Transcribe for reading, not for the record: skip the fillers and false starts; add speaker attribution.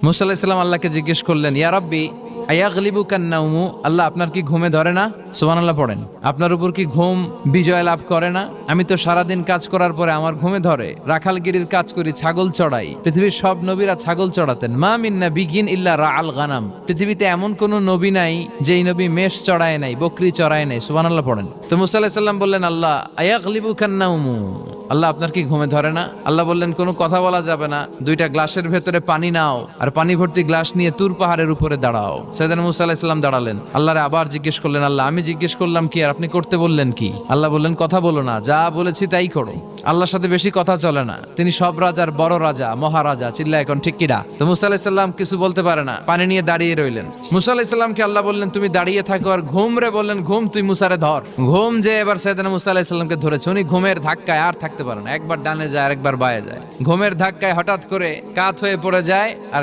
Speaker 1: মুসা আলাইহিস সালাম আল্লাহকে জিজ্ঞেস করলেন, ইয়া রাব্বি আয়াগলিবুকান নাওমু, আল্লাহ আপনার কি ঘুমে ধরে না? সুবহানাল্লাহ পড়েন। আপনার উপর কি ঘুম বিজয় লাভ করে না? আমি তো সারাদিন কাজ করার পরে আমার ঘুমে ধরে। রাখালগিরির কাজ করি, ছাগল চড়াই। পৃথিবীর সব নবীরা ছাগল চড়াতেন। মা মিন নাবিয়্যিন ইল্লা রাআল গানাম, পৃথিবীতে এমন কোন নবী নাই যেই নবী মেষ চড়ায় নাই, বকরি চড়ায় নাই। সুবহানাল্লাহ পড়েন। তো মুসা আলাইহিস সালাম বললেন, আল্লাহ আয়াগলিবুকান নাওমু, আল্লাহ আপনার কি ঘুমে ধরে না? আল্লাহ বললেন, কোনো কথা বলা যাবে না, দুইটা গ্লাসের ভেতরে পানি নাও আর পানি ভর্তি গ্লাস নিয়ে তুর পাহাড়ের উপরে দাঁড়াও। সাইয়েদনা মুসা আলাইহিস সালাম দাঁড়ালেন। আল্লাহরে আবার জিজ্ঞেস করলেন, আল্লাহ আমি জিজ্ঞেস করলাম কি আর আপনি করতে বললেন কি? আল্লাহ বললেন, কথা বলো না, যা বলেছি তাই করো। আল্লাহর সাথে বেশি কথা চলে না, তিনি সব রাজার বড় রাজা, মহারাজা। চিল্লা এখন ঠিক কিনা? তো মুসা আলাইহিস সালাম কিছু বলতে পারে না, পানি নিয়ে দাঁড়িয়ে রইলেন। মুসা আলাইহিস সালামকে আল্লাহ বললেন, তুমি দাঁড়িয়ে থাকো। আর ঘুম রে বললেন, ঘুম তুই মুসারে ধর। ঘুম যে এবার সাইয়েদনা মুসা আলাইহিস সালামকে ধরেছে। উনি ঘুমের ধাক্কায় আর থাকতে পারে না, একবার ডানে যায় আর একবার বায়ে যায়। ঘুমের ধাক্কায় হঠাৎ করে কাত হয়ে পড়ে যায় আর